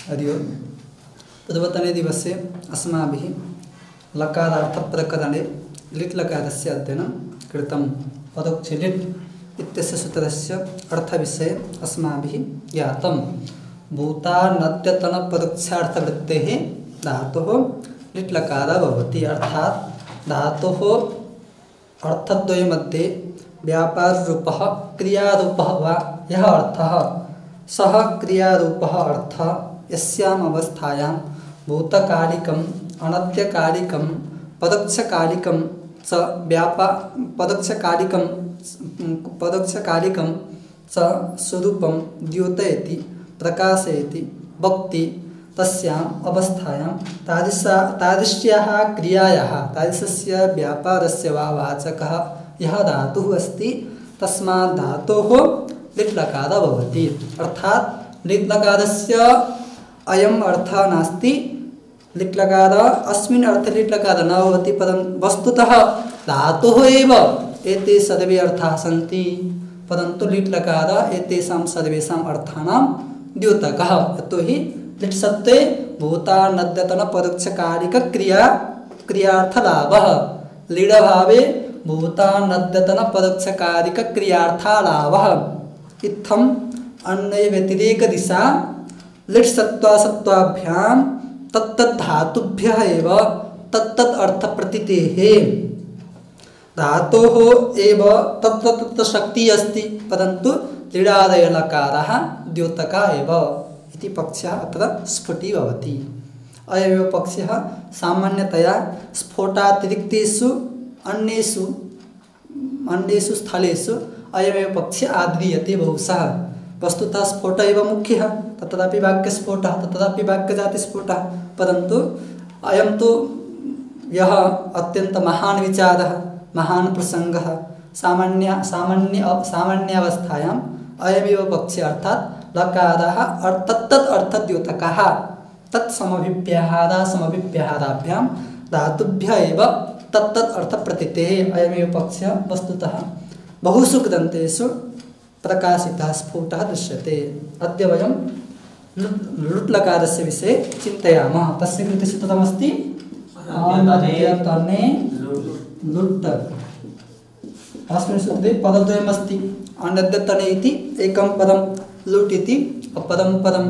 हरि ओम्। पूर्वतने दिवसे अस्माभिः लकारार्थप्रकरणे लिट् लकारस्य अध्ययनं कृतं। परोक्षे लिट् इत्यस्य सूत्रस्य अर्थविषये अस्माभिः ज्ञातं। भूतानद्यतनपरोक्षार्थवृत्तेः धातुः लिट् लकारः भवति। अर्थात् धातुः अर्थद्वयमध्ये व्यापाररूपः क्रियारूपः वा यः अर्थः सः क्रियारूपः अर्थः यस्याम् अवस्थायां भूतकालिकम् अनद्यकालिकं परोक्षकालिकं च परोक्षकालिकं च स्वरूपं द्योतयति प्रकाशयति भक्ति तस्याम् अवस्थायां तादृश्याः क्रियायाः तादृशस्य व्यापारस्य वा वाचकः यः धातुः अस्ति तस्मात् धातोः लिट् लकारः भवति। अर्थात् लिट् लकारस्य अयम् अर्थः नास्ति। लिट् लकारः अस्मिन् अर्थे लिट् लकारः न भवति, परन्तु वस्तुतः धातुः एव एते सर्वे अर्थाः सन्ति, परन्तु लिट् लकारः एतेषां सर्वेषाम् अर्थानां द्योतकः। यतोहि लिट् शब्दे भूतानद्यतनपरोक्षकालिकक्रियार्थलाभः लीडभावे भूतानद्यतनपरोक्षकालिकक्रियार्थलाभः इत्थम् अन्यव्यतिरेकदिशा लिट् सत्त्वाभ्यां तत्तद्धातुभ्यः एव तत्तत् अर्थप्रतीतेः धातोः एव तत्तत् शक्तिः अस्ति, परन्तु लीडादय लकारः द्योतकः एव इति पक्षः अत्र स्फुटीभवति। अयमेव पक्षः सामान्यतया स्फोटातिरिक्तेषु अन्येषु स्थलेषु अयमेव पक्षः आद्रियते बहुशः। वस्तुतः स्फोट एव मुख्यः, तत्रापि वाक्यस्फोटः, तत्रापि वाक्यजातिस्फोटः, परन्तु अयं तु यः अत्यन्त महान् विचारः महान् प्रसङ्गः सामान्यावस्थायाम् अयमेव पक्षः अर्थात् लकारः तत्तत् अर्थद्योतकः तत्समभिव्याहाराभ्यां धातुभ्यः एव तत्तत् अर्थप्रतीतेः अयमेव पक्षः वस्तुतः बहुषु ग्रन्थेषु प्रकाशितः स्फुटः दृश्यते। अद्य वयं लुट् लकारस्य विषये चिन्तयामः। तस्य कृते सूत्रमस्ति अनद्यतने लुट्। अस्मिन् सूत्रे पदद्वयमस्ति। अनद्यतने इति एकं पदं, लुट् इति अपरं पदं।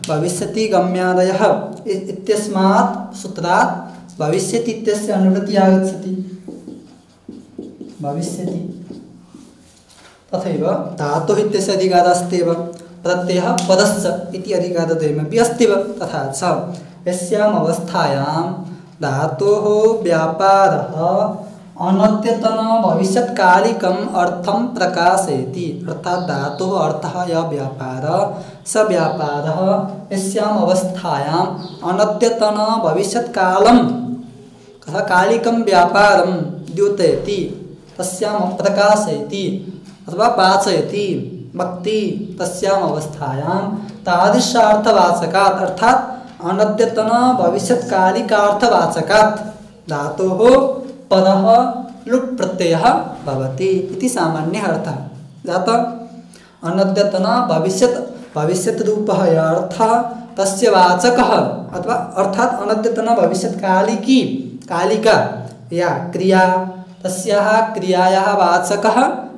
भविष्यति गम्यादयः इत्यस्मात् सूत्रात् भविष्यति इत्यस्य अनुवृत्तिः आगच्छति। भविष्यति तथैव धातुः इत्यस्य अधिकारः अस्ति एव, प्रत्ययः पदश्च इति अधिकारद्वयमपि अस्ति एव। तथा च यस्याम् अवस्थायां धातोः व्यापारः अनद्यतन भविष्यत्कालिकम् अर्थं प्रकाशयति, अर्थात् धातोः अर्थः यः व्यापारः स व्यापारः यस्याम् अवस्थायाम् अनद्यतन भविष्यत्कालं कालिकं व्यापारं द्योतयति तस्यां प्रकाशयति अथवा वाचयति भक्ति तस्याम् अवस्थायां तादृशार्थवाचकात् अर्थात् अनद्यतन भविष्यत्कालिकार्थवाचकात् धातोः पदः लुट् प्रत्ययः भवति इति सामान्यः अर्थः जातः। अनद्यतन भविष्यत् रूपः यः अर्थः तस्य वाचकः अथवा अर्थात् अनद्यतन भविष्यत्कालिका या क्रिया तस्याः क्रियायाः वाचकः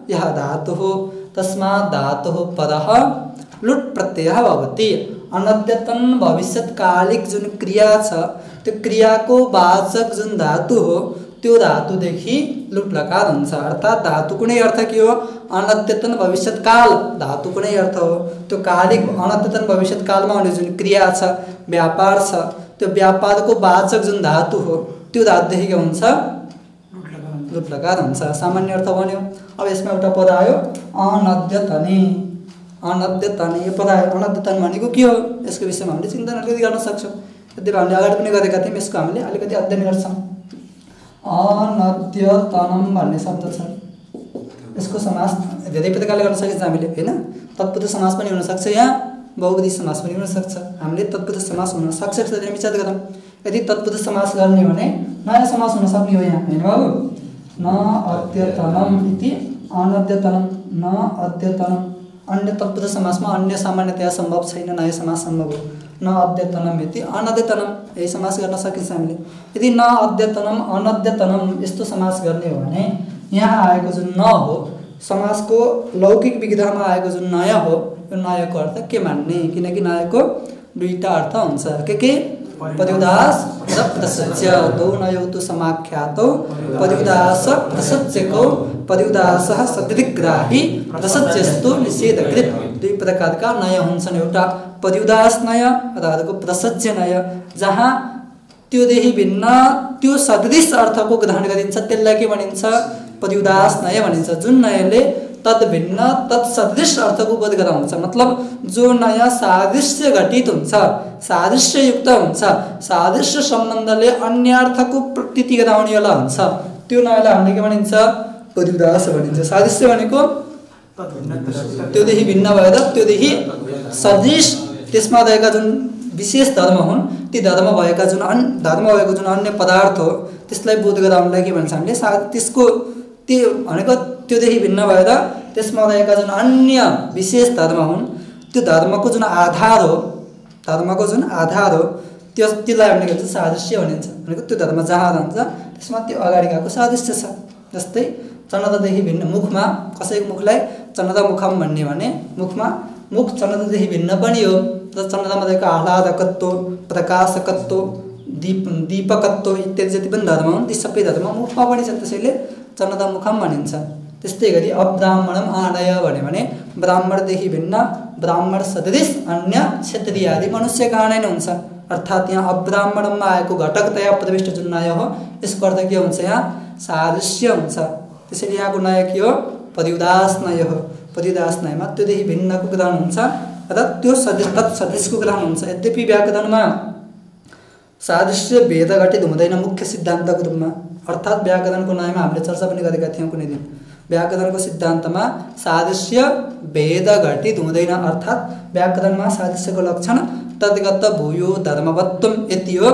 यः धातुः तस्मात् धातुः पदः लुट् प्रत्ययः भवति। अनद्यतन भविष्यत्कालिक जुन क्रिया छ त्यो क्रियाको वाचक जुन धातु हो त्यो धातुदेखि लुट् लकार हुन्छ। अर्थात् धातुको नै अर्थ के हो? अनद्यतन भविष्यत्काल धातुको नै अर्थ हो। त्यो कालिक अनद्यतन भविष्यत्कालमा हुने जुन क्रिया छ व्यापार छ त्यो व्यापारको वाचक जुन धातु हो त्यो धातुदेखि के हुन्छ? लुट् लकार हुन्छ। सामान्य अर्थ भन्यो। अब यसमा एउटा पद आयो अनद्यतने। अनद्यतने यो पद आयो। अनद्यतन भनेको के हो? यसको विषयमा हामीले चिन्तन अलिकति गर्न सक्छौँ। यद्यपि हामीले अगाडि पनि गरेका थियौँ, यसको हामीले अलिकति अध्ययन गर्छौँ। अनद्यतनम भन्ने शब्द छ, यसको समास धेरै प्रकारले गर्न सकिन्छ हामीले, हैन? तत्पुरुष समास पनि हुन सक्छ, यहाँ बहुवचन समास पनि हुन सक्छ। हामीले तत्पुरुष समास हुन सक्छ भनेर विचार गरौँ। यदि तत्पुरुष समास गर्ने हो भने नयाँ समास हुन सक्ने हो यहाँ, हैन बाबु? न अद्यतनम इति अनद्यतनम न अद्यतनम। अन्य तत्पुरुष समासमा अन्य सामान्यतया सम्भव छैन, नयाँ समास सम्भव हो। न अद्यतनम इति अनद्यतनम यही समास गर्न सकिन्छ हामीले। यदि न अद्यतनम अनद्यतनम यस्तो समास गर्ने हो भने यहाँ आएको जुन न हो समासको लौकिक विग्रहमा आएको जुन नय हो यो नयको अर्थ के मान्ने, किनकि नयको दुईटा अर्थ हुन्छ के पदुदास र प्रसज्य दो नयौतु समाख्यातो पदुदास प्रसज्यको पदुदासः सदृग्राही प्रसज्यस्तु निषेधकृत दुई प्रकारका नय हुन्छन्। एउटा पदुदास नय र अर्को प्रसज्य नय जहाँ त्योदेखि भिन्न त्यो सदृश अर्थको ग्रहण गरिन्छ त्यसलाई के भनिन्छ पदुदास नय भनिन्छ। जुन नयले तद भिन्न तत्सदृश अर्थको बोध गराउँछ, मतलब जो नयाँ सादृश्य घटित हुन्छ सादृश्य युक्त हुन्छ सादृश्य सम्बन्धले अन्य अर्थको प्रतीति गराउनेवाला हुन्छ त्यो नयलाई हामीले के भनिन्छ पदुदास भनिन्छ। सादृश्य भनेको त्योदेखि भिन्न भएर त्योदेखि सदृश त्यसमा रहेका जुन विशेष धर्म हुन् ती धर्म भएको जुन अन्य पदार्थ हो त्यसलाई बोध गराउनलाई के भन्छ हामीले त्यसको त्यो भनेको त्योदेखि भिन्न भएर त्यसमा रहेका जुन अन्य विशेष धर्म हुन् त्यो धर्मको जुन आधार हो त्यसलाई हामीले के भन्छ सादृश्य भनिन्छ। भनेको त्यो धर्म जहाँ रहन्छ त्यसमा त्यो अगाडि गएको सादृश्य छ। जस्तै चन्द्रदेखि भिन्न मुखमा कसैको मुखलाई चन्द्रमुखम भन्ने भने मुख चन्द्रदेखि भिन्न पनि हो र चन्द्रमा रहेको आह्लादकत्व प्रकाशकत्व दीपकत्व इत्यादि जति पनि धर्म हुन् ती सबै धर्म मुखमा पनि छन् त्यसैले चन्द्रमुखम भनिन्छ। त्यस्तै गरी अब्राह्मणम आनय भन्यो भने ब्राह्मणदेखि भिन्न ब्राह्मण सदृश अन्य क्षत्रिय आदि मनुष्यका आनय नै हुन्छ। अर्थात् यहाँ अब्राह्मणमा आएको घटकतया प्रविष्ट जुन नय हो यसको अर्थ के हुन्छ यहाँ सादृश्य हुन्छ। त्यसैले यहाँको नय के हो पदुदास नय हो। पदुदास नयमा त्योदेखि भिन्नको ग्रहण हुन्छ र त्यो तत्सदृशको ग्रहण हुन्छ। यद्यपि व्याकरणमा सादृश्य भेद घटित हुँदैन मुख्य सिद्धान्तको रूपमा, अर्थात् व्याकरणको नयमा हामीले चर्चा पनि गरेका थियौँ कुनै दिन। व्याकरणको सिद्धान्तमा सादृश्य भेद घटित हुँदैन, अर्थात् व्याकरणमा सादृश्यको लक्षण तद्गत भूयो धर्मवत्वम यति हो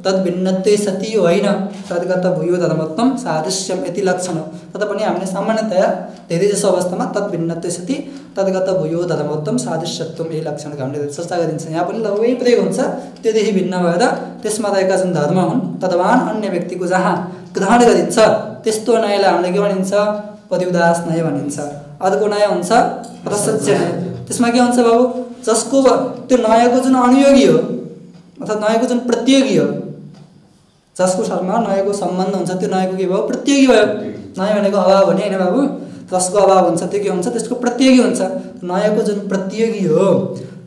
तद्भिन्नत्वे सति होइन। तद्गत भूयो धर्मवत्वम सादृश्यम यति लक्षण हो। ततापनि हामीले सामान्यतया धेरै जसो अवस्थामा तद्भिन्नत्वे सति तद्गत भूयो धर्मवत्वम सादृश्यत्वम यही लक्षणको हामीले चर्चा गरिन्छ। यहाँ पनि लगभग प्रयोग हुन्छ त्योदेखि भिन्न भएर त्यसमा रहेका जुन धर्म हुन् तद्वान अन्य व्यक्तिको जहाँ ग्रहण गरिन्छ त्यस्तो नयलाई हामीले के भनिन्छ पदुदास नय भनिन्छ। अर्को नय हुन्छ प्रसज्य नय। त्यसमा के हुन्छ बाबु जसको त्यो नयको जुन अनुयोगी हो अर्थात् नयको जुन प्रतियोगी हो जसको साथमा नयको सम्बन्ध हुन्छ त्यो नयको के भयो प्रतियोगी भयो। नय भनेको अभाव हो नि होइन बाबु, जसको अभाव हुन्छ त्यो के हुन्छ त्यसको प्रतियोगी हुन्छ। नयको जुन प्रतियोगी हो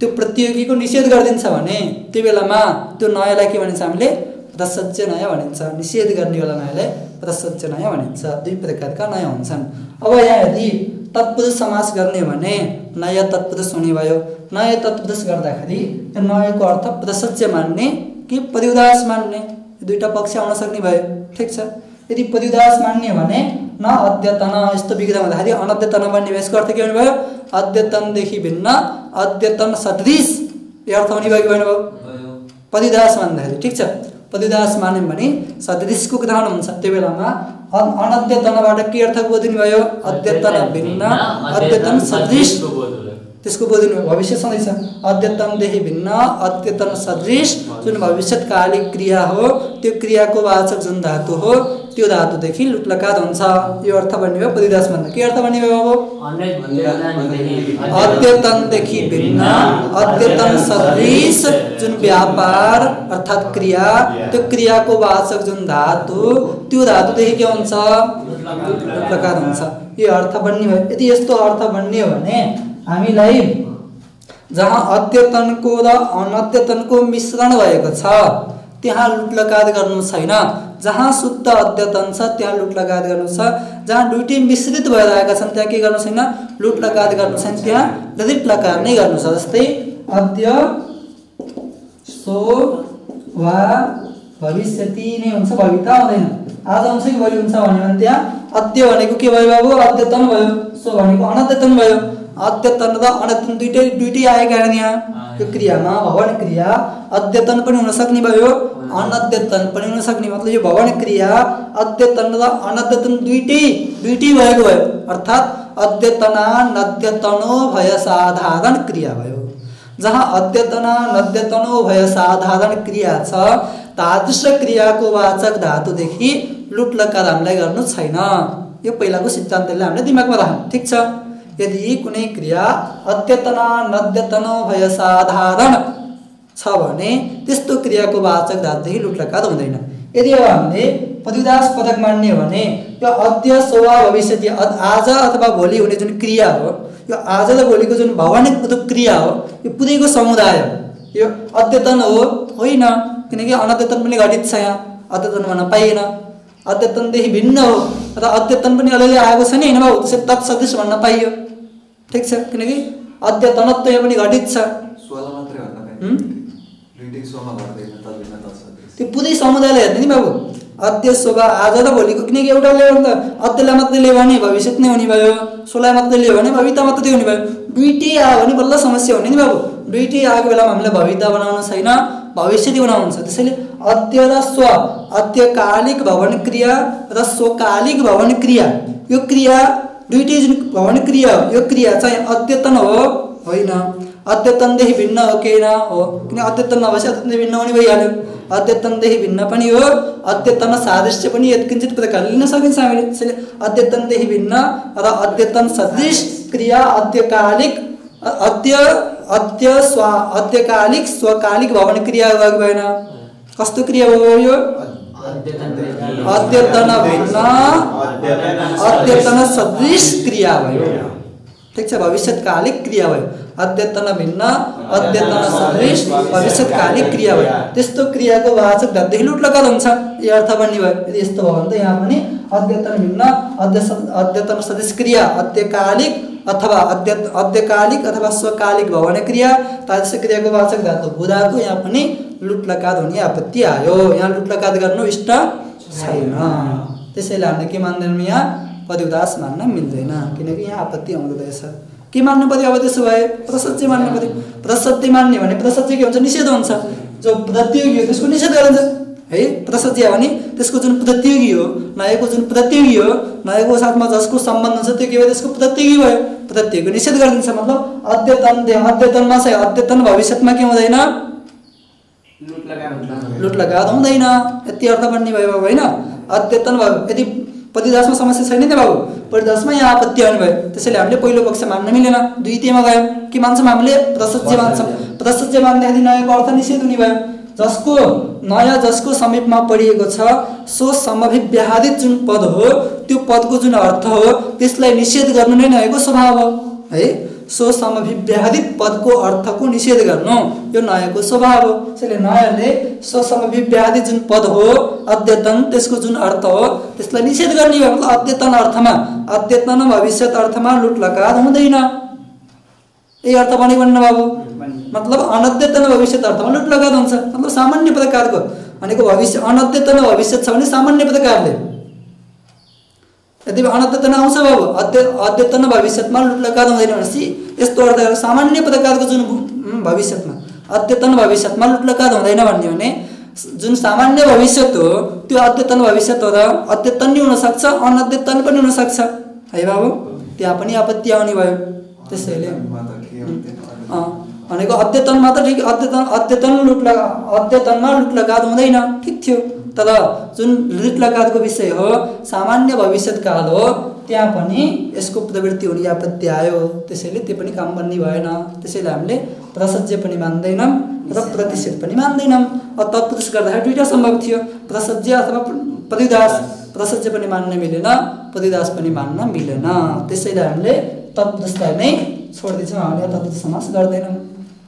त्यो प्रतियोगीको निषेध गरिदिन्छ भने त्यो बेलामा त्यो नयलाई के भनिन्छ हामीले प्रसज्य नय भनिन्छ। निषेध गर्नेवाला नयलाई प्रसज्य नय भनिन्छ। दुई प्रकारका नय हुन्छन्। अब यहाँ यदि तत्पुरुष समास गर्ने भने नय तत्पुरुष हुने भयो। नय तत्पुरुष गर्दाखेरि त्यो नयको अर्थ प्रसज्य मान्ने कि पदुदास मान्ने दुईटा पक्ष आउन सक्ने भयो। ठिक छ। यदि पदुदास मान्ने भने न अद्यतन यस्तो विग्रह हुँदाखेरि अनद्यतन भन्ने यसको अर्थ के हुने भयो अद्यतनदेखि भिन्न अद्यतन सदृश यो अर्थ हुने भयो कि भएन भयो पदुदास मान्दाखेरि। ठिक छ। पदुदास मान्यौँ भने सदृशको ग्रहण हुन्छ। त्यो बेलामा अनद्यतनबाट के अर्थ बोधिने भयो अद्यतन भिन्न अद्यतन सदृश त्यसको बोधिने भयो। भविष्य छँदैछ अद्यतनदेखि भिन्न अद्यतन सदृश जुन भविष्यकालिक क्रिया हो त्यो क्रियाको वाचक जुन धातु हो त्यो धातुदेखि लुट्लकार हुन्छ। यो अर्थ बन्ने भयो पदुदास मान्न। के अर्थ बन्ने भयो अब अद्यतनदेखि भिन्न अद्यतन सदृश जुन व्यापार अर्थात् क्रिया त्यो क्रियाको वाचक जुन धातु त्यो धातुदेखि के हुन्छ लुट्लकार हुन्छ। यो अर्थ बन्ने भयो। यदि यस्तो अर्थ बन्ने हो भने हामीलाई जहाँ अद्यतनको र अनद्यतनको मिश्रण भएको छ त्यहाँ लुट्लकार गर्नु छैन। जहाँ शुद्ध अद्यतन छ त्यहाँ लुट्लकार गर्नु छ। जहाँ दुईटै मिश्रित भएर आएका छन् त्यहाँ के गर्नु छैन लुट्लकार गर्नु छैन, त्यहाँ लृट्लकार नै गर्नु छ। जस्तै अद्य सो वा भविष्यति नै हुन्छ, भविता हुँदैन। आज आउँछ कि भोलि हुन्छ भन्यो भने त्यहाँ अद्य भनेको के भयो बाबु अद्यतन भयो, सो भनेको अनद्यतन भयो। अद्यतन र अनद्यतन दुईटै आएका कारण यहाँ यो क्रियामा भवन क्रिया अद्यतन पनि हुन सक्ने भयो अनद्यतन पनि हुन सक्ने। मतलब यो भवन क्रिया अद्यतन र अनद्यतन दुईटै भएको भयो। अर्थात् अद्यतना नद्यतनो भय साधारण क्रिया भयो। जहाँ अद्यतन नद्यतनो भय साधारण क्रिया छ तादृश क्रियाको वाचक धातुदेखि लुट लकार हामीलाई गर्नु छैन। यो पहिलाको सिद्धान्तले हामीले दिमागमा राखौँ, ठीक छ। यदि कुनै क्रिया अद्यतन नद्यतनो भय साधारण छ भने त्यस्तो क्रियाको वाचक धातुदेखि लुट लकार हुँदैन। यदि अब हामीले पदविदास पदक मान्ने हो भने यो अद्य सोवा भविष्यति आज अथवा भोलि हुने जुन क्रिया हो, यो आज र भोलिको जुन भावनिक क्रिया हो, यो पुरैको समुदाय हो। यो अद्यतन हो होइन, किनकि अनद्यतन पनि घटित छ। यहाँ अद्यतन भन्न पाइएन, अद्यतनदेखि भिन्न हो र अद्यतन पनि अलिअलि आएको छ नि होइन बाबु, त्यसै तत्सदृश भन्न पाइयो, ठिक छ। किनकि अद्यतनत्व यहाँ पनि घटित छ, त्यो पुरै समुदायले हेर्ने नि बाबु। अद्य शोभा आज र भोलिको, किनकि एउटाले अद्यलाई मात्रै लियो भने भविष्यत नै हुने भयो, सोलाई मात्रै लियो भने भविता मात्रै हुने भयो। दुईटै आयो भने बल्ल समस्या हुने नि बाबु। दुईटै आएको बेलामा हामीले भविता बनाउनु छैन, भविष्यति बनाउनु छ। त्यसैले अद्य र स्व, अद्यकालिक भवन क्रिया र स्वकालिक भवन क्रिया, यो क्रिया दुईटै जुन भवन क्रिया हो, यो क्रिया चाहिँ अद्यतन हो होइन, अद्यतनदेखि भिन्न हो कि न हो, किन अद्यतन नभएपछि अद्यतनदेखि भिन्न हुने भइहाल्यो। अद्यतनदेखि भिन्न पनि हो, अद्यतन सादृश्य पनि यत्किञ्चित प्रकारले लिन सकिन्छ हामीले। त्यसैले अद्यतनदेखि भिन्न र अद्यतन सदृश क्रिया अद्यकालिक अद्यकालिक स्वकालिक भवन क्रिया भएको भएन। कस्तो क्रिया हो यो? अद्यतन भिन्न अद्यतन सदृश क्रिया भयो, ठिक छ। भविष्यकालिक क्रिया भयो, अद्यतन भिन्न अद्यतन सदृश भविष्यकालिक क्रिया भयो। त्यस्तो क्रियाको वाचक धातुदेखि लुट लकार हुन्छ, यो अर्थ बन्ने भयो। यदि यस्तो भयो भने त यहाँ पनि अद्यतन भिन्न अद्यतन सदृश क्रिया अद्यकालिक अथवा अद्यकालिक अथवा स्वकालिक भवन क्रिया तादृश क्रियाको वाचक धातु बुधाको यहाँ पनि लुट लकार हुने आपत्ति आयो। यहाँ लुट लकार गर्नु इष्ट छैन, त्यसैले हामीले के मान्दैनौँ, यहाँ पदविदास मान्न मिल्दैन, किनकि यहाँ आपत्ति आउँदो रहेछ। के मान्नु पर्यो अब त्यसो भए? प्रसज्य मान्नु पर्यो। प्रसज्य मान्ने भने प्रसज्य के हुन्छ? निषेध हुन्छ। जो प्रतियोगी हो त्यसको निषेध गरिन्छ है। प्रसज्य भने त्यसको जुन प्रतियोगी हो, नयाँको जुन प्रतियोगी हो, नयाँको साथमा जसको सम्बन्ध छ त्यो के भयो? त्यसको प्रतियोगी भयो, प्रतियोगीको निषेध गरिदिन्छ। मतलब अद्यतनमा चाहिँ अद्यतन भविष्यमा के हुँदैन? लुट लगात हुँदैन। यति अर्थ बन्ने भयो बाबु होइन। अद्यतन भयो। यदि पदविदासमा समस्या छैन नि बाबु, पदविदासमा यहाँ आपत्ति आउने भयो। त्यसैले हामीले पहिलो पक्ष मान्न मिलेन, द्वितीयमा गयौँ। के मान्छौँ हामीले? प्रसज्य मान्छौँ। प्रसज्य मान्दाखेरि नयाँको अर्थ निषेध हुने भयो। जसको नयाँ जसको समीपमा पढिएको छ सो समभिव्याहादित जुन पद हो, त्यो पदको जुन अर्थ हो त्यसलाई निषेध गर्नु नै नयाँको स्वभाव हो है। सो समभिव्याहादित पदको अर्थको निषेध गर्नु यो नयाँको स्वभाव हो। त्यसैले नयाँले सो समभिव्याहादित जुन पद हो अद्यतन, त्यसको जुन अर्थ हो त्यसलाई निषेध गर्ने हो। मतलब अद्यतन अर्थमा, अद्यतन भविष्यत अर्थमा लुट लकार हुँदैन, यही अर्थ बन्यो भन्नु बाबु। मतलब अनद्यतन भविष्यत अर्थमा लुट लगात हुन्छ। मतलब सामान्य प्रकारको भनेको भविष्य अनद्यतन भविष्यत छ भने सामान्य प्रकारले, यदि अनद्यतन आउँछ बाबु अद्यतन भविष्यतमा लुट लगात हुँदैन भनेपछि यस्तो अर्थ सामान्य प्रकारको जुन भविष्यतमा अद्यतन भविष्यतमा लुट लगात हुँदैन भन्ने भने जुन सामान्य भविष्यत हो त्यो अद्यतन भविष्यत हो र अद्यतन नि हुनसक्छ अनद्यतन पनि हुनसक्छ है बाबु। त्यहाँ पनि आपत्ति आउने भयो। त्यसैले भनेको अद्यतन मात्र ठिक, अद्यतनमा लुट लगात हुँदैन, ठिक थियो। तर जुन लुट लगातको विषय हो सामान्य भविष्यत काल हो त्यहाँ पनि यसको प्रवृत्ति हुने आपत्ति आयो। त्यसैले त्यो पनि काम बन्ने भएन। त्यसैले हामीले प्रसज्य पनि मान्दैनौँ र प्रतिषेध पनि मान्दैनौँ। तत्पुरुष गर्दाखेरि दुईटा सम्भव थियो, प्रसज्य अथवा पदविदास। प्रसज्य पनि मान्न मिलेन, पदविदास पनि मान्न मिलेन। त्यसैले हामीले तत्पुरुषलाई नै छोडिदिन्छौँ, हामीले तत्पुरुष समास गर्दैनौँ।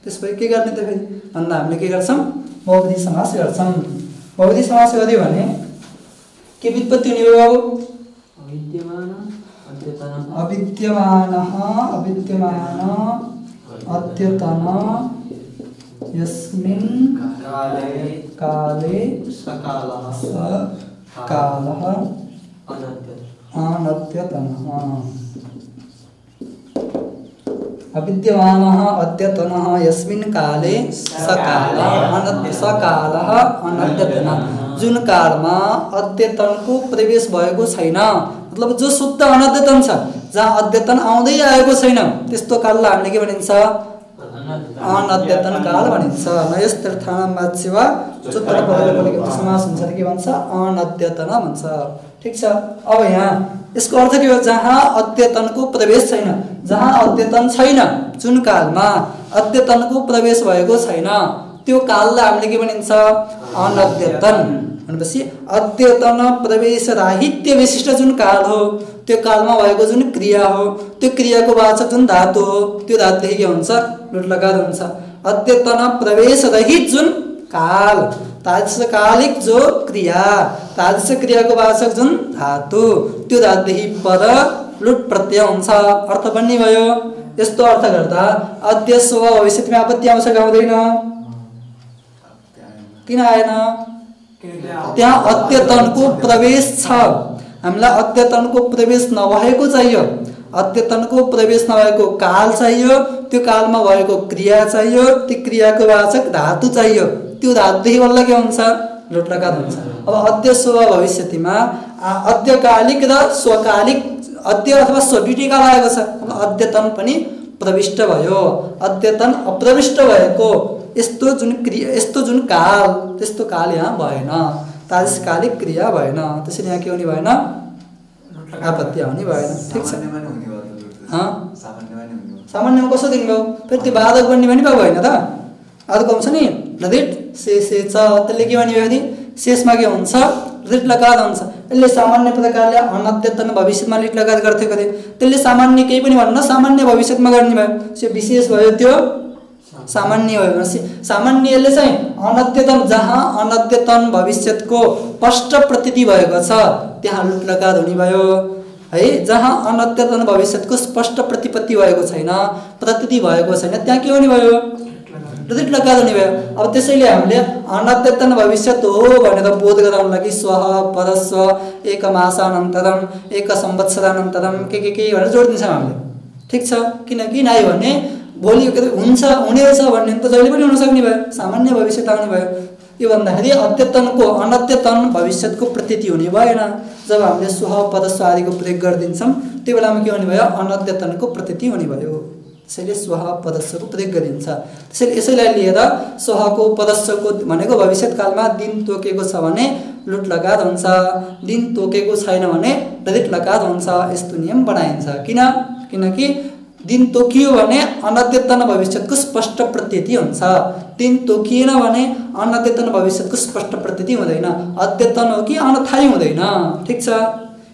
त्यसपछि के गर्ने त फेरि भन्दा हामीले के गर्छौँ? बहुविधि समास गर्छौँ। बहुविधि समास गर्यो भने के व्युत्पत्ति हुने भयो बाबु? अविद्यमान अद्यतन यस्मिन् काले सकालः अनद्यतनः। अविद्यमानः अद्यतनः यस्मिन् काले सकालः अनद्यतनः। जुन कालमा अद्यतनको प्रवेश भएको छैन, मतलब जो शुद्ध अनद्यतन छ, जहाँ अद्यतन आउँदै आएको छैन, त्यस्तो काललाई हामीले के भनिन्छ? अनद्यतन काल भनिन्छ। नयस्तीर्थानां वाच्यवा चुत्तर पदले बोलेको समास हुन्छ के भन्छ अनद्यतन भन्छ। ठीक छ। अब यहाँ यसको अर्थ के हो जहाँ अद्यतनको प्रवेश छैन, जहाँ अद्यतन छैन, जुन कालमा अद्यतनको प्रवेश भएको छैन त्यो काललाई हामीले के भनिन्छ अनद्यतन भनेपछि अद्यतन प्रवेश राहित्य विशिष्ट जुन काल हो त्यो कालमा भएको जुन क्रिया हो त्यो क्रियाको वाचक जुन धातु हो त्यो धातुदेखि के हुन्छ लुट लगात हुन्छ। अद्यतन प्रवेश रहित जुन काल तादृशकालिक जो क्रिया तादृश क्रियाको वाचक जुन धातु त्यो धातुदेखि पर लुट प्रत्यय हुन्छ। अर्थ बन्ने भयो। यस्तो अर्थ गर्दा अद्य स्व भविष्यमा आपत्ति आउँछ कि आउँदैन? किन आएन? त्यहाँ अद्यतनको प्रवेश छ। हामीलाई अद्यतनको प्रवेश नभएको चाहियो, अद्यतनको प्रवेश नभएको काल चाहियो, त्यो कालमा भएको क्रिया चाहियो, त्यो क्रियाको वाचक धातु चाहियो, त्यो धातुदेखि बल्ल के हुन्छ लुट लगात हुन्छ। अब अद्य स्व भविष्यतिमा अद्यकालिक र स्वकालिक अद्य अथवा स्व दुईटै काल आएको छ। अद्यतन पनि प्रविष्ट भयो, अद्यतन अप्रविष्ट भएको यस्तो जुन क्रिया यस्तो जुन काल त्यस्तो काल यहाँ भएन, तादृशकालिक क्रिया भएन, त्यसैले यहाँ के हुने भएन आपत्ति आउने भएन। ठीक छ। सामान्यमा कसो दिनुभयो फेरि त्यो बाधक बन्ने पनि पाएको होइन त। अर्को हुन्छ नि लदिट से छ त्यसले के भन्यो भने शेषमा के हुन्छ लिट लगात हुन्छ। यसले सामान्य प्रकारले अनद्यतन भविष्यमा लिट लगात गर्थ्यो कतै त्यसले सामान्य केही पनि भन्न सामान्य भविष्यमा गर्ने भयो, त्यो विशेष भयो, त्यो सामान्य भयो। सामान्यले चाहिँ अनद्यतन जहाँ अनद्यतन भविष्यको स्पष्ट प्रतीति भएको छ त्यहाँ लुट लगात हुने भयो है। जहाँ अनद्यतन भविष्यको स्पष्ट प्रतिपत्ति भएको छैन, प्रतीति भएको छैन त्यहाँ के हुने भयो लुट लगात हुने भयो। अब त्यसैले हामीले अनद्यतन भविष्यत हो भनेर बोध गराउन लागि स्वः परस्व एक मासानन्तरम एक संवत्सरानन्तरम के भनेर जोड दिन्छौँ हामीले। ठीक छ। किनकि नाइ भने भोलि हुन्छ हुनेछ भन्ने त जहिले पनि हुन सक्ने भयो, सामान्य भविष्य आउने भयो। यो भन्दाखेरि अद्यतनको अनद्यतन भविष्यको प्रतीति हुने भएन। जब हामीले स्वः पदस्व आदिको प्रयोग गरिदिन्छौँ त्यो बेलामा के हुने भयो अनद्यतनको प्रतीति हुने भयो। त्यसैले स्वः पदस्वको प्रयोग गरिन्छ। त्यसैले यसैलाई लिएर स्वहको पदस्वको भनेको भविष्यकालमा दिन तोकेको छ भने लुट लगात हुन्छ, दिन तोकेको छैन भने ललित लगात हुन्छ। यस्तो नियम बनाइन्छ। किनकि दिन तोकियो भने अनद्यतन भविष्यको स्पष्ट प्रतीति हुन्छ, दिन तोकिएन भने अनद्यतन भविष्यको स्पष्ट प्रतीति हुँदैन। अद्यतन हो कि अनथाई हुँदैन। ठीक छ।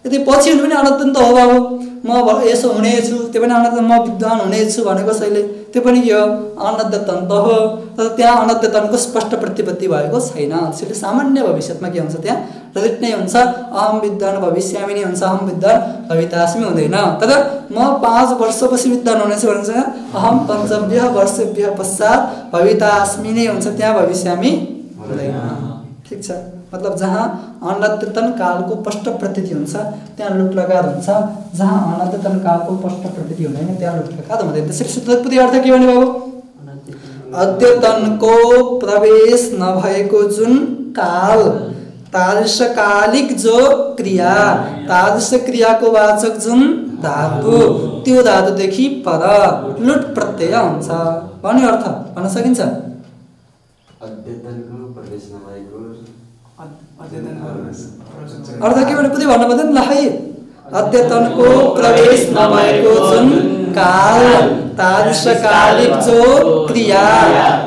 यदि पछि हुनु पनि अनद्यतन त हो बाबु म यसो हुनेछु त्यो पनि अनद्यतन म विद्वान हुनेछु भनेको कसैले त्यो पनि के हो अनद्यतन त हो, तर त्यहाँ अनद्यतनको स्पष्ट प्रतिपत्ति भएको छैन। त्यसैले सामान्य भविष्यमा के हुन्छ त्यहाँ ललित नै हुन्छ, अहम विद्वान भविष्यामि नै हुन्छ, अहम विद्वान भवितास्मि हुँदैन। तर म 5 वर्षपछि विद्वान हुनेछु भन्छ अहम 5 वर्षेभ्यः पश्चात भवितास्मि नै हुन्छ, त्यहाँ भविष्यामि हुँदैन। ठीक छ। मतलब जहाँ अनद्यतन कालको स्पष्ट प्रतीति हुन्छ त्यहाँ लुट लगात हुन्छ, जहाँ अनद्यतन कालको स्पष्ट प्रतीति हुँदैन त्यहाँ लुट लगात हुँदैन। त्यसैले सूत्रपुति अर्थ के भने बाबु अद्यतनको प्रवेश नभएको जुन काल तादृशकालिक जो क्रिया तादृश क्रियाको वाचक जुन धातु त्यो धातुदेखि पर लुट प्रत्यय हुन्छ भन्ने अर्थ भन्न सकिन्छ। अद्यतनको प्रवेश नभएको अर्थ के भने पुरै भन्न पर्दैन ल है। अद्यतनको प्रवेश नभएको जुन काल तादृशकालिक जो क्रिया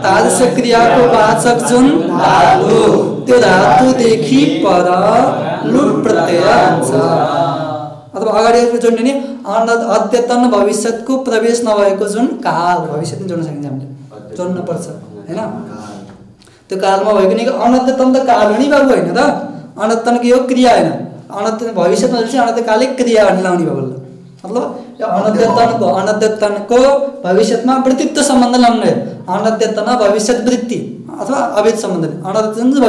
तादृश क्रियाको वाचक जुन धातु त्यो धातुदेखि पर लुट प्रत्यय हुन्छ। अथवा अगाडि जोड्ने नि अद्यतन भविष्यको प्रवेश नभएको जुन काल भविष्य जोड्न सकिन्छ, हामीले जोड्न पर्छ हैन। त्यो कालमा भएको नि अनद्यतन त काल हो नि बाबु होइन त, अनद्यतन के हो क्रिया होइन। अनद्यतन भविष्यमा चाहिँ अनद्यकालिक क्रिया भन्ने लाउने भयो बल्ल। मतलब यो अनद्यतनको भविष्यमा वृत्तित्व सम्बन्ध लाउने अनद्यतन भविष्यत वृत्ति अथवा अवैध सम्बन्ध। अनद्यतन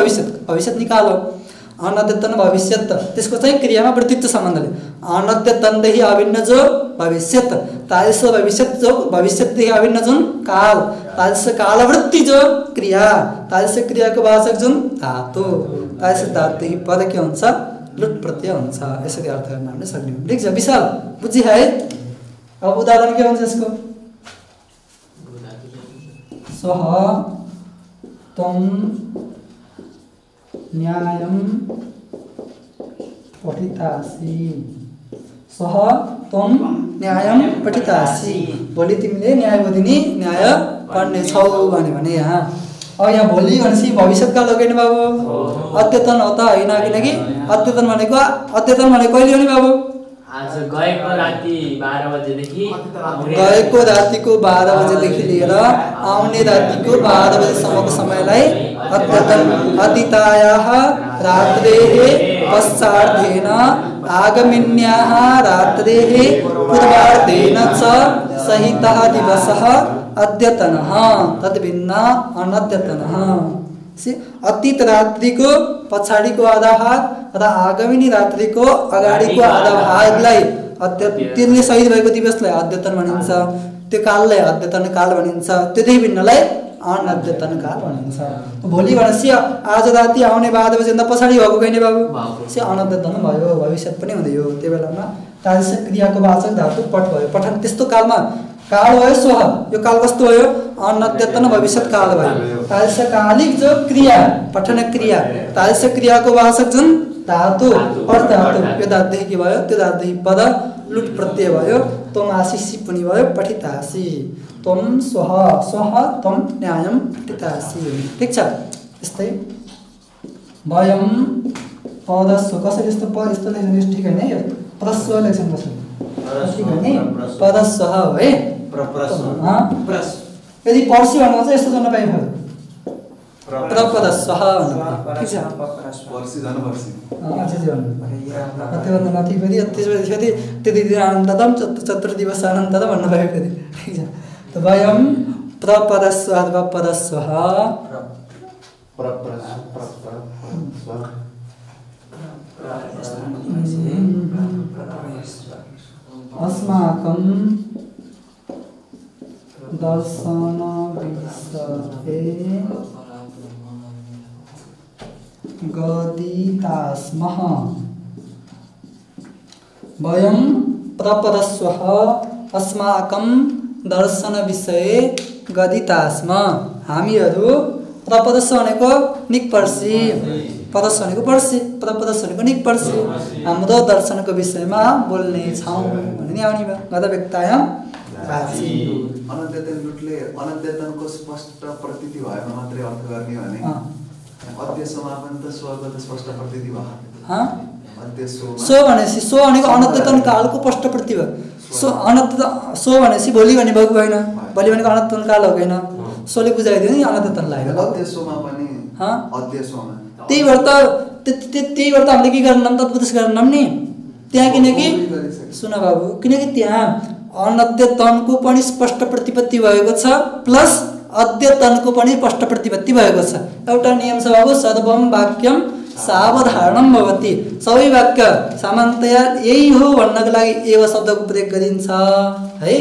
भविष्यत निकालो अनद्यतन भविष्यत त्यसको चाहिँ क्रियामा वृत्तित्व सम्बन्धले अनद्यतनदेखि अभिन्न जो भविष्यत तादृश भविष्यत जो भविष्यतदेखि अभिन्न जुन काल तादृश कालवृत्ति जो क्रिया तादृश क्रियाको वाचक जुन धातु तादृश धातुदेखि पर के हुन्छ लुट प्रत्यय हुन्छ। यसरी अर्थ गर्न हामीले सक्ने। ठिक छ विशाल बुझि है। अब उदाहरण के हुन्छ यसको सः त्वं न्यायं पठितासि सः त्वं न्यायं पठितासि भोलि तिमीले न्यायवादिनी न्याय पढ्नेछौ भने यहाँ अब यहाँ भोलि भनेपछि भविष्यकाल हो कि बाबु अद्यतन हो त होइन किनकि अद्यतन भनेको कहिले हो नि बाबु गएको रातिको 12 बजेदेखि लिएर आउने रातिको 12 बजेसम्मको समयलाई अद्यतन अतीतायाः रात्रेः पश्चार्धेन आगमिन्याः रात्रेः पूर्वार्धेन च सहितः दिवसः अद्यतनः तद्भिन्ना अनद्यतनः अतीत रात्रिको पछाडिको आधा भाग र आगामी रात्रिको अगाडिको आधा भागलाई त्यसले शहीद भएको दिवसलाई अद्यतन भनिन्छ त्यो काललाई अद्यतन काल भनिन्छ त्यही भिन्नलाई अनद्यतन काल भनिन्छ भोलि भनेपछि आज राति आउने 12 बजेभन्दा पछाडि भएको गइने बाबु से अनद्यतन भयो भविष्य पनि हुँदै हो त्यो बेलामा तादृश क्रियाको वाचक धातु पठ भयो पठन त्यस्तो कालमा काल भयो स्वह यो काल कस्तो भयो अनद्यतन भविष्यत काल भयो तादृश कालिक जो क्रिया पठन क्रिया तादृश क्रियाको वाचक जुन धातु अर्थ धातु यो धातु के भयो त्यो धातु पद लुट प्रत्यय भयो त्वमासि पनि भयो पठितासि त्वं स्वः त्वं न्यायं पठितासि ठीक छ यस्तै वयं पदस्व कसरी यस्तो लेख्नु ठिक हैन यो प्रस्व लेख्नु कसरी ठिक हैन पदस्व है यदि पर्सि भन्नुहुन्छ यस्तो गर्न पाइन्छ प्रपदस्व ठीक छ पर्सि जानु पर्सि अच्छा जी त्यो भन्नु माथि फेरि त्यसपछि त्यति दिन अनन्तरम चतुर्थ दिवस अनन्तर भन्नु भयो फेरि ठीक छ त वयं प्रपदस्व अथवा पदस्व अस्माकं दर्शन विषये गदितास्मः वयं प्रपदस्वः अस्माकं दर्शन विषये गदितास्म हामीहरू प्रपदस्व भनेको निक पर्सि पदस्व भनेको पर्सि प्रपदस्व भनेको निक पर्सि हाम्रो दर्शनको विषयमा बोल्ने छौं भन्ने नि आउने भयो गत व्यक्तायाम राशि अनद्यतन लुटले अनद्यतनको स्पष्ट प्रतीति भएमा मात्रै अर्थ गर्ने भने अद्य समापन त स्वगत स्पष्ट प्रतीति भयो अद्य सो भनेपछि सो भनेको अनद्यतन कालको स्पष्ट प्रतीति भयो सो सो भनेपछि भोलि भन्ने भएको होइन भोलि भनेको अनद्यतन काल हो हैन सोले बुझाइदियो नि अनद्यतन लाग्यो अद्य सोमा पनि अद्य सोमा त्यही भएर त हामीले के गर्नु नाम तत्पुरुष गर्नु नाम नि त्यहाँ किनकि सुन बाबु किनकि त्यहाँ अनद्यतनको पनि स्पष्ट प्रतिपत्ति भएको छ प्लस अद्यतनको पनि स्पष्ट प्रतिपत्ति भएको छ एउटा नियम छ बाबु सर्वम वाक्यम सावधारणम भवति सबै वाक्य सामान्यतया यही हो भन्नको लागि एव शब्दको प्रयोग गरिन्छ है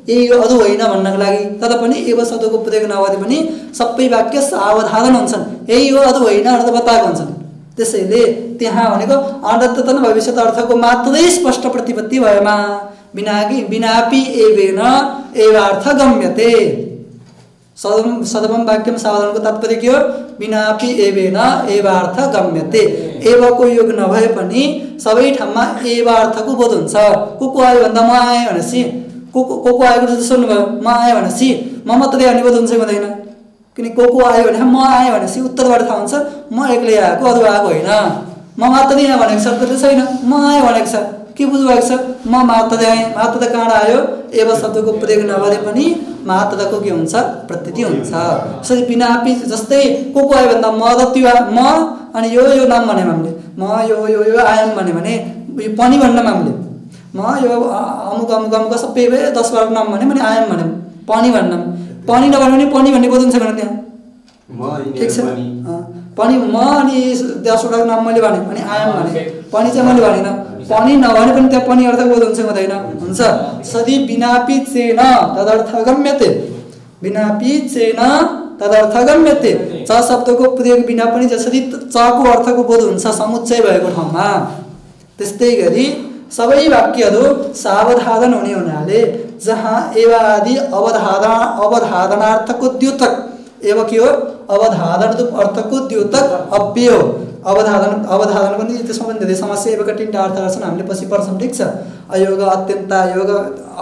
यही हो अरु होइन भन्नको लागि तर पनि एव शब्दको प्रयोग नगरे पनि सबै वाक्य सावधान हुन्छन् यही हो अरु होइन भनेर बताएको हुन्छन् त्यसैले त्यहाँ भनेको अनद्यतन भविष्यत अर्थको मात्रै स्पष्ट प्रतिपत्ति भएमा बिनापि एवेन एवार्थ गम्यते सर्वम वाक्यम सावधानको तात्पर्य के हो बिनापि एवेन एवार्थ गम्यते एवको योग नभए पनि सबै ठाउँमा एवार्थको बोध हुन्छ को आयो भन्दा म आए भनेपछि को आएको जस्तो सुन्नुभयो म आए भनेपछि म मात्रै आउने बोध हुन्छ हुँदैन किन को आयो भने म आएँ भनेपछि उत्तरबाट थाहा हुन्छ म एक्लै आएको अरू आएको होइन म मात्रै यहाँ भनेको शब्द त छैन म आएँ भनेको छ के बुझ्नुभएको छ म मात्रै आएँ मात्र कहाँ आयो एव शब्दको प्रयोग नगरे पनि मात्रको के हुन्छ प्रतीति हुन्छ यसरी बिनापि जस्तै को आयो भन्दा म र त्यो म अनि यो नाम भन्यौँ हामीले म यो आयम भन्यो भने यो पनि भन्नौँ हामीले म यो अमुक अमुक अमुक सबै 10-12 नाम भन्यो भने आयम भन्यौँ पनि भन्नौँ पनि नभन्यो भने पनि भन्ने बोध हुन्छ भने त्यहाँ ठिक छ पनि म अनि 10वटा नाम मैले भने अनि आयम भने पनि चाहिँ मैले भनेन पनि नभने पनि त्यहाँ पनि अर्थ बोध हुन्छ हुँदैन हुन्छ सदी बिनापि चेन तदर्थ गम्यते बिनापि चेन तदर्थ गम्यते च शब्दको प्रयोग बिना पनि जसरी चको अर्थको बोध हुन्छ समुच्चय भएको ठाउँमा त्यस्तै गरी सबै वाक्यहरू सावधान हुने हुनाले जहाँ एव आदि अवधारणार्थको द्योतक एव के हो अवधारण रूप अर्थको द्योतक अव्यय हो। अवधारण पनि त्यसमा पनि धेरै समस्या एवका तीनटा अर्थ गर्छन् हामीले पछि पढ्छौँ ठीक छ। अयोग अत्यन्तायोग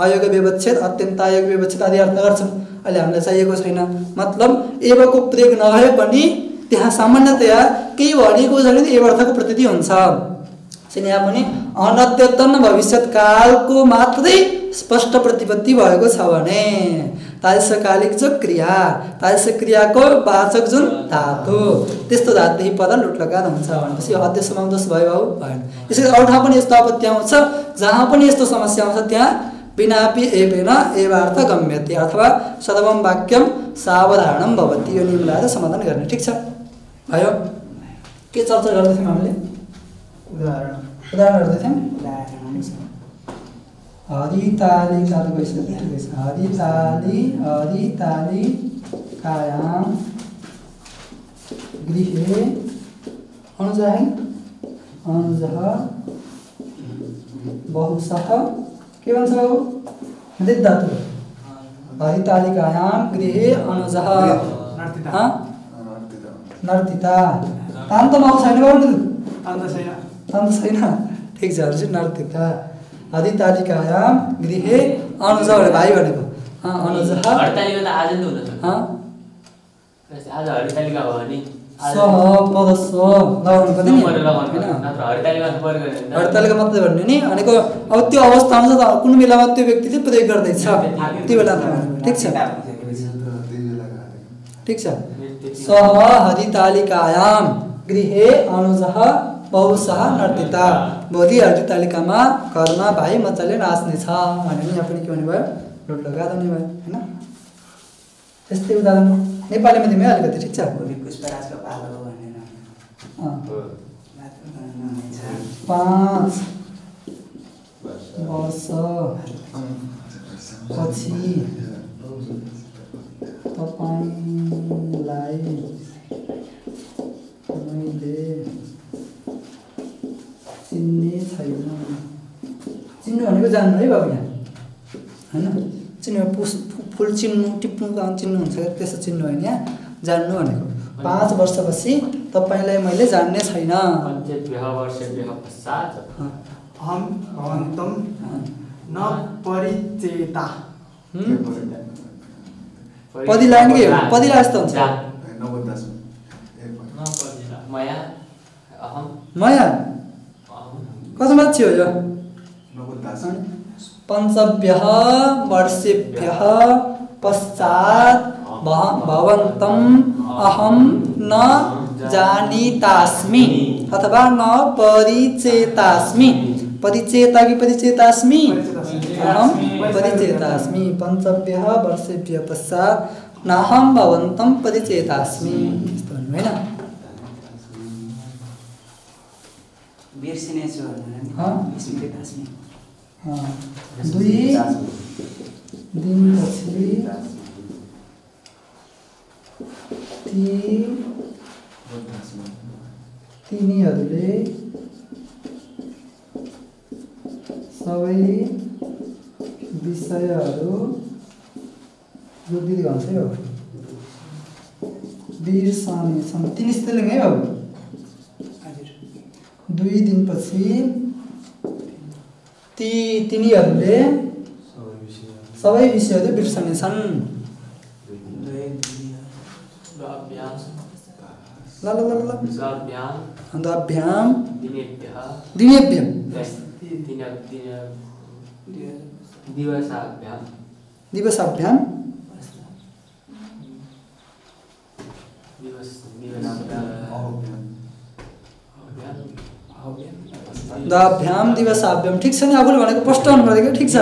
अयोग व्यवच्छेद अत्यन्तायोग व्यवच्छेद आदि अर्थ गर्छन्। अहिले हामीलाई चाहिएको छैन। मतलब एवको प्रयोग नभए पनि त्यहाँ सामान्यतया केही भनेको छ भने एव अर्थको प्रतीति हुन्छ। यहाँ पनि अनद्यतन भविष्यत्कालको मात्रै स्पष्ट प्रतिपत्ति भएको छ भने तादृशकालिक जो क्रिया तादृश क्रियाको वाचक जुन धातु त्यस्तो धातुदेखि पद लुट लगाएर हुन्छ भनेपछि अध्य समाउदोष भयो भएन। यसरी अरू ठाउँ पनि यस्तो आपत्ति आउँछ जहाँ पनि यस्तो समस्या आउँछ त्यहाँ विनापि एवेन एवार्थ गम्यते अथवा सर्वम वाक्यम सावधारणम भवति यो नियम लगाएर समाधान गर्ने ठीक छ भयो। के चर्चा गर्दैथ्यौँ हामीले उदाहरण गर्दै थियौँ। हरितालिकायाम गृहे अनुजः बहुशः के भन्छ बाबु दित धातु हरितालिकायाम गृहे अनुजः नर्तिता तान्त नौ छैन बाबु तान्त छैन ठीक छ नर्तिता हरितालिकायाम गृहे अनुजः भाइ भनेको अनुजः हरितालिका त आज नै हुन छ आज हरितालिका हो नि सह पदस्व लगाउनु पर्ने नि हैन हरितालिका मात्रै भन्ने नि भनेको अब त्यो अवस्था हुन्छ त कुन बेलामा त्यो व्यक्तिले प्रयोग गर्दै छ त्यो बेला ठीक छ ठीक छ। सह हरितालिकायाम गृहे अनुजः बहुशः नर्तिता भोलि हरितालिकामा घरमा भाइ मजाले नाच्ने छ भने यहाँ पनि के भन्ने भयो लुट लगा दिने भयो हैन। त्यस्तै उदाहरण नेपालीमा दिमै अलिकति ठीक छ। 5 वर्ष पछि तपाईलाई मैले चिन्ने छैन। चिन्नु भनेको जान्नु है बाबु यहाँ हैन चिन्नु फुल चिन्नु टिप्नु चिन्नु हुन्छ त्यसो चिन्नु होइन यहाँ जान्नु भनेको 5 वर्षपछि तपाईलाई मैले जान्ने छैन। अहम भवन्तं न परिचेता पदी लाइन के हो पदी ला जस्तो हुन्छ माया कसमा थियो यो पञ्चभ्यः वर्षेभ्यः पश्चात् भवन्तम् अहं न जानीतास्मि अथवा न परिचेतास्मि परिचेता कि परिचेतास्मि अहं परिचेतास्मि पञ्चभ्यः वर्षेभ्यः पश्चात् नाहं भवन्तं परिचेतास्मि यस्तो भन्नु हैन बिर्सिने छु बिर्सितास्मि 2 दिनपछि तिनीहरूले सबै विषयहरू बुद्धि भन्छ यो बिर्सने छन्। तिनी स्पेलिङ है बाबु 2 दिनपछि तिनीहरूले सबै विषयहरू बिर्सने छन्। दाभ्याम दिनेभ्यः दिवसाभ्याम दाभ्याम दिवसाभ्याम ठीक छ नि आफूले भनेको प्रश्न हुनु पर्यो ठीक छ।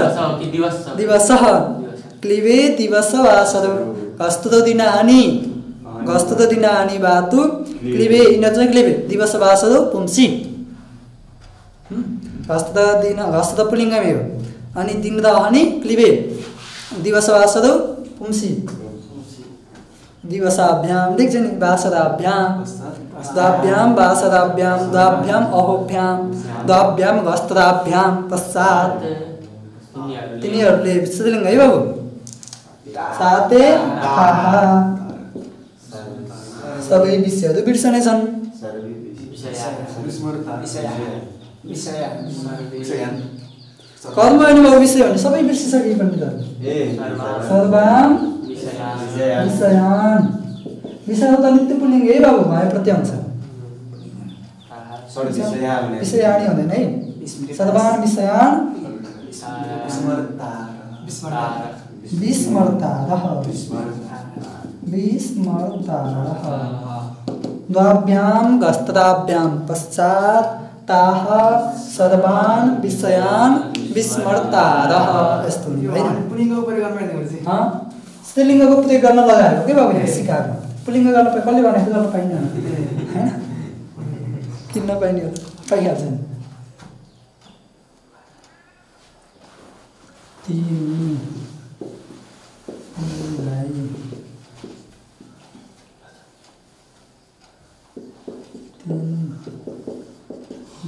दिवसः क्लिवे दिवसवासरौ गस्तुतो दिनानि बातु क्लिवे इनजन क्लिवे दिवसवासरौ पुंसी गस्तुतो पुलिङ्गमे हो अनि दिनदहनि क्लिवे दिवसवासरौ पुंसी दिवसाभ्याम देख्छ नि वासराभ्याम दाभ्याम वासराभ्याम दाभ्याम अहोभ्याम दाभ्याम वस्त्राभ्याम पश्चात् तिनीहरूले स्त्रीलिङ्ग है बाबु साते सबै विषयहरू बिर्सने छन्। कर्म अनुभव विषय भने सबै बिर्सिसके पनि त सर्वान् विषयान् विषय त नित्य पुल्लिङ्ग है बाबु भए प्रत्याउँछ विषयाणी हुँदैन है सर्वान् विषयान् विस्मर्तारः द्वाभ्यां गस्तदाभ्यां पश्चात् ताः सर्वान् विषयान् विस्मर्तारः यस्तो हैन पुलिङ्गको प्रयोग गर्न पर्छ स्त्रीलिङ्गको प्रयोग गर्न लगाएको के बाबुले सिकाएको पुलिङ्ग गर्न कसले भने गर्न पाइन्न हैन किन नपाइने हो पाइहाल्छ नि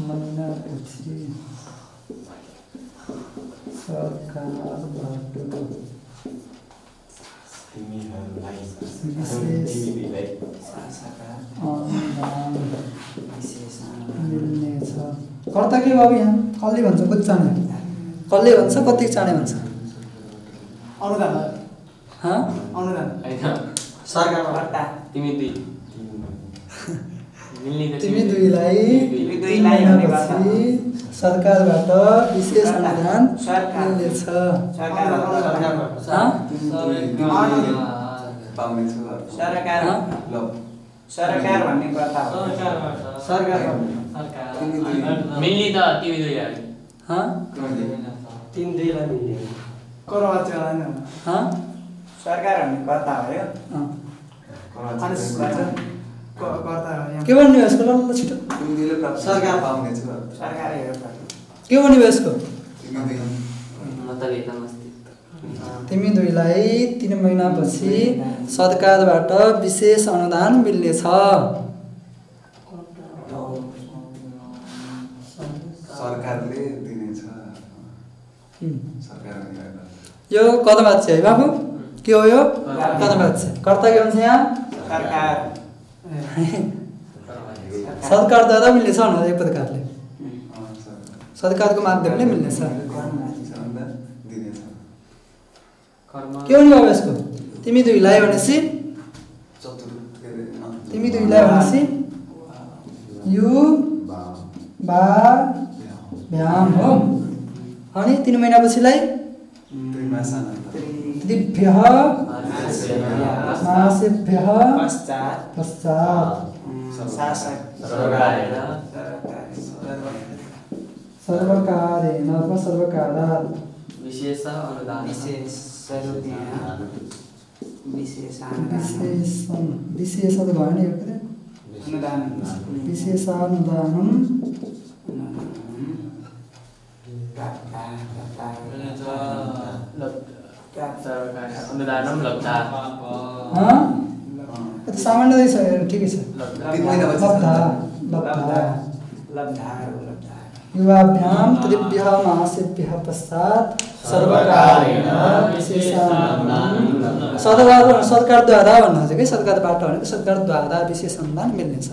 महिनापछि सरकारबाट मिल्नेछ कर्ता के बाबु यहाँ कसले भन्छ कति चाँडे कसले भन्छ कति चाँडे भन्छ अनुदान अनुदान सरकारबाट तिमी दुईलाई सरकारबाट विशेष अनुदान मिल्नेछ सरकार भन्ने प्रथा हो सरकार मिल्ने त तिमी दुईलाई तिन दुईलाई मिल्ने सरकार भन्ने कर्ता हो यो के भन्ने हो यसको ल छिटो सरकार पाउने छ सरकार के भन्ने हो यसको मतलब तिमी दुईलाई 3 महिनापछि सरकारबाट विशेष अनुदान मिल्नेछ सरकारले दिनेछ सरकारले यो कदमवाच्य है बाबु के हो यो कदमवाच्य कर्ता के भन्छ यहाँ सरकार सरकारद्वारा मिल्नेछ भनेर एक प्रकारले सरकारको माध्यमले मिल्नेछ के भन्नु बाबु यसको तिमी दुईलाई भनेपछि तिमी दुईलाई भनेपछि यु बा भ्याम हो अनि 3 महिनापछिलाई त्रिभ्यः मासेभ्यः पश्चात् सर्वकारेण अथवा सर्वकारात् विशेष अनुदान विशेषण भएन यो के विशेषानुदानं अनुदानं लब्धा सामान्य ठिकै छ युवाभ्यां त्रिभ्यः मासेभ्यः पश्चात् सर्वकारेण विशेषानुदानं सरकारद्वारा भन्नु चाहिँ के सरकारबाट भनेको सरकारद्वारा विशेष अनुदान मिल्नेछ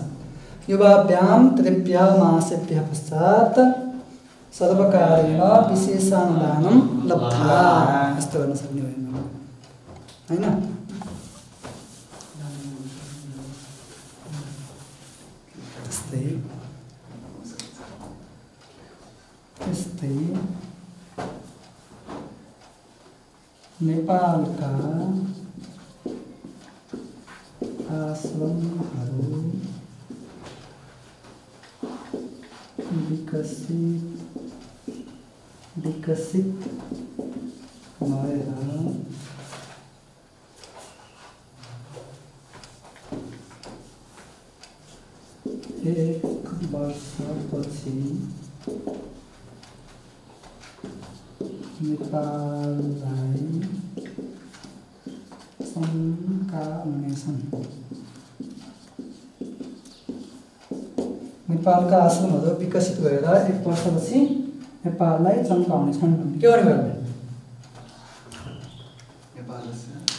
युवाभ्यां त्रिभ्यः मासेभ्यः पश्चात् सर्वकारेण विशेषानुदानं लब्धा यस्तो गर्न सक्ने होइन त्यस्तै नेपालका आश्रमहरू विकसित भएर एक वर्षपछि नेपाललाई शङ्का हुनेछन् नेपालका आश्रमहरू विकसित भएर 1 वर्षपछि नेपाललाई शङ्का हुनेछन् के भन्नु भयो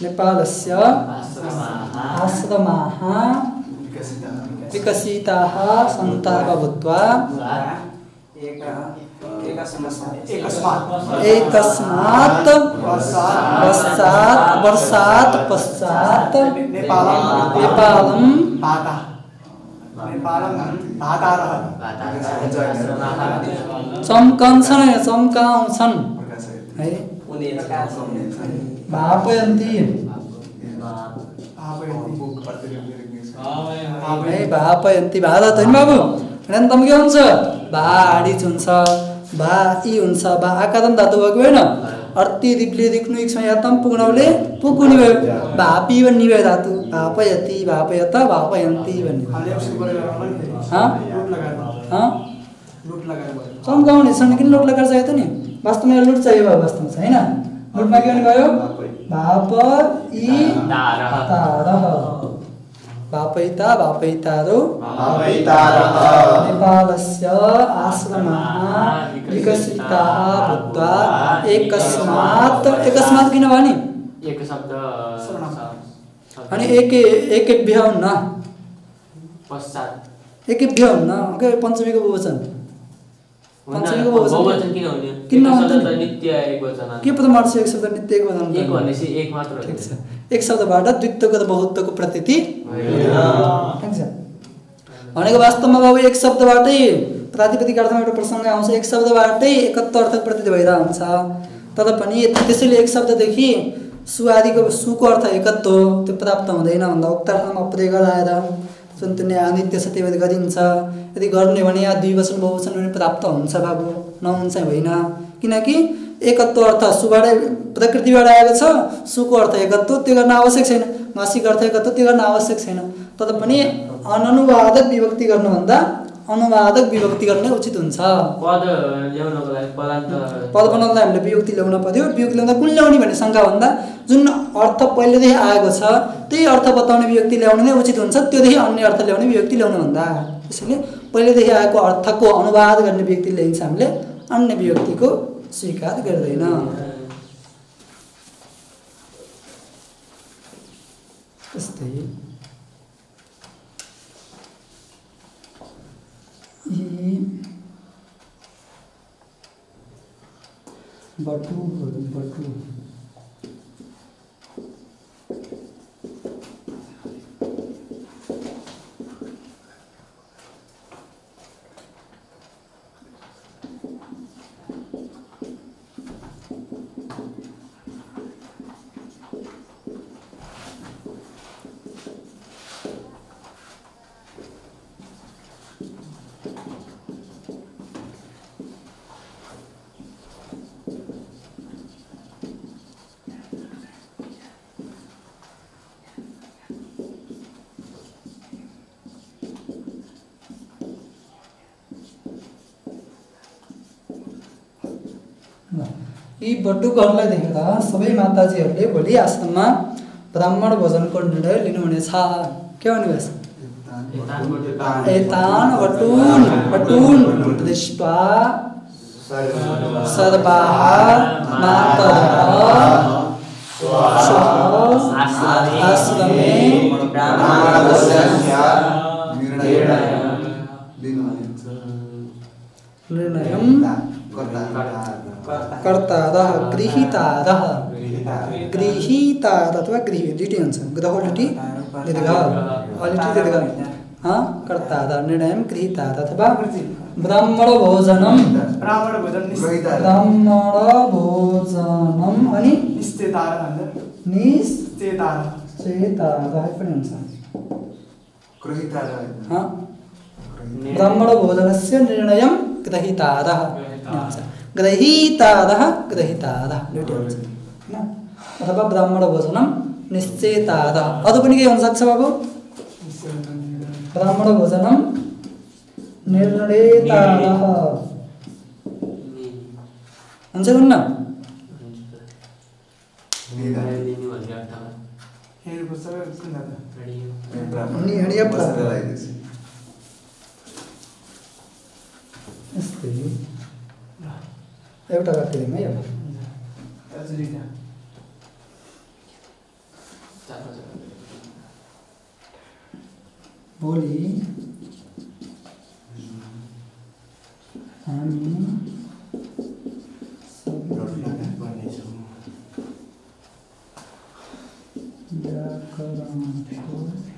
नेपालस्य आश्रमाः विकसिताः सन्ताः भूत्वा एकस्मात् वर्षात् पश्चात् नेपालं चम्काउँछन् है भापयन्ति भापयन्ति भादा त हैन बाबु अनन्तम के हुन्छ भाडी हुन्छ भा इ हुन्छ भा आकादन धातु भएको हैन अर्ति दिप्ले दिक्नु एक समय यातम पुग्नौले पुग्नु भयो भापी भन्ने भयो धातु भापयति भापयत भापयन्ति भन्ने लुट लगाएर चम्काउने छन् किन लुट लगाएर चाहियो त नि वास्तवमा लुट चाहियो भयो वास्तवमा छ हैन लुटमा के भने भयो भाप इ तारह भापैता भापैतारो नेपालस्य आश्रमाः विकसिताः भूत्वा एकस्मात् किन भने एक शब्द अनि एकेभ्य हुन्न पश्चात एकेभ्य हुन्न के पञ्चमीको बहुवचन पञ्चमीको बहुवचन किन हुने किन हुन्छ नित्य एकवचन के पद मार्छ एक शब्द नित्य एकवचन एक भनेपछि एक मात्र ठीक छ एक शब्दबाट द्वित्वको र बहुत्वको प्रतीति ठीक छ भनेको वास्तवमा बाबु एक शब्दबाटै प्रातिपदिक अर्थमा एउटा प्रसङ्ग आउँछ एक शब्दबाटै एकत्व अर्थ प्रतीत भइरा हुन्छ तर पनि त्यसैले एक शब्ददेखि सु आदिको सुको अर्थ एकत्व त्यो प्राप्त हुँदैन भन्दा उक्त अर्थमा अप्रयोग गराएर जुन त्यो अनित्य सत्यवाद गरिन्छ यदि गर्ने भने या द्विवचन बहुवचन पनि प्राप्त हुन्छ बाबु नहुन्छ होइन किनकि एकत्व अर्थ सुबाट प्रकृतिबाट आएको छ सुको अर्थ एकत्व त्यो गर्न आवश्यक छैन मासिक अर्थ एकत्व त्यो गर्न आवश्यक छैन तर पनि अनुवादक विभक्ति गर्नुभन्दा अनुवादक विभक्ति गर्ने उचित हुन्छ पद ल्याउनको लागि पद बनाउँदा हामीले विभक्ति ल्याउन पर्यो विभक्ति ल्याउँदा कुन ल्याउने भन्ने शङ्का भन्दा जुन अर्थ पहिलेदेखि आएको छ त्यही अर्थ बताउने विभक्ति ल्याउनु नै उचित हुन्छ त्योदेखि अन्य अर्थ ल्याउने विभक्ति ल्याउनु भन्दा त्यसैले पहिलेदेखि आएको अर्थको अनुवाद गर्ने विभक्ति ल्याइन्छ हामीले अन्य विभक्तिको स्वीकार गर्दैन त्यस्तै बटु यी बटुकहरूलाई देखेर सबै माताजीहरूले भोलि आश्रममा ब्राह्मण भोजनको निर्णय लिनुहुनेछ के भन्नुभएछ एतान वटून दृष्ट्वा सर्वाः मातरः आश्रमे निर्णयं कर्तारः गृहीतारः अथवा गृही लिटि हुन्छ ग्रह लिटि कर्तारः निर्णयं गृहीतारः अथवा ब्राह्मण भोजनम अनि निश्चेतारः पनि हुन्छ ब्राह्मण भोजनस्य निर्णयं गृहीतारः ग्रहीतारः दुईटै हुन्छ हैन अथवा ब्राह्मण भोजनम निश्चेतारः अझ पनि के हुन सक्छ बाबु ब्राह्मण भोजनम निर्णेतारः हुन्छ हुन्न एउटा राखिदिउँ है भोलि हामी व्याकरणको पाठ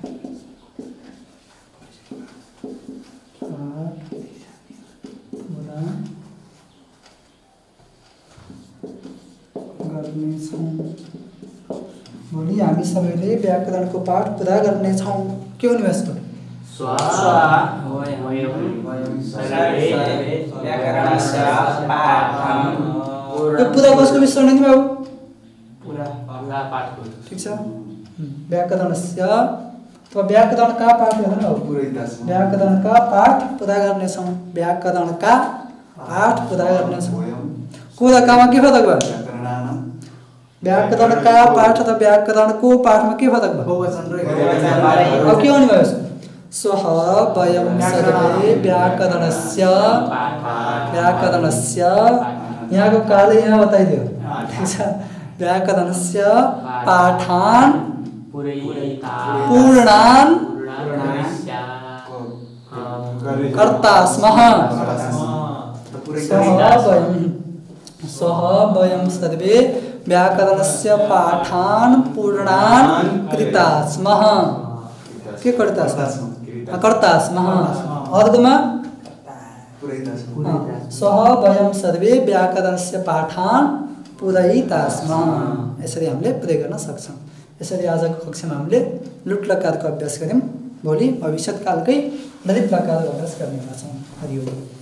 पुरा गर्नेछौँ। भोलि हामी सबैले व्याकरणको पाठ पुरा गर्नेछौँ। के हुने भयो यसको? यो पुरा कसको विषय नि बाबु? ठिक छ। व्याकरणस्य अथवा व्याकरणका पाठ गर्नु न बाबु। व्याकरणका पाठ पुरा गर्नेछौँ। व्याकरणका पाठ पुरा गर्नेछौँ। को र कामा के फरक भयो? व्याकरणका पाठ र व्याकरणको पाठमा के फरक भयो? अब के हुने भयो? स्वः वयं सर्वे व्याकरणस्य यहाँको काले यहाँ बताइदियो। ठिक छ। व्याकरणस्य पाठान् पूर्णान् कर्ता स्मः। स्वः वयं सर्वे व्याकरणस्य पाठान् पूर्णान् कृता स्मः। के कर्ता स्मः? कर्ता स्मः। अर्धमा स्वः वयं सर्वे व्याकरणस्य पाठान् पूरयिता स्मः। यसरी हामीले प्रयोग गर्न सक्छौँ। यसरी आजको कक्षामा हामीले लुट लकारको अभ्यास गऱ्यौँ। भोलि भविष्यकालकै ललित लकारको अभ्यास गर्ने हुनेछौँ। हरि ओम।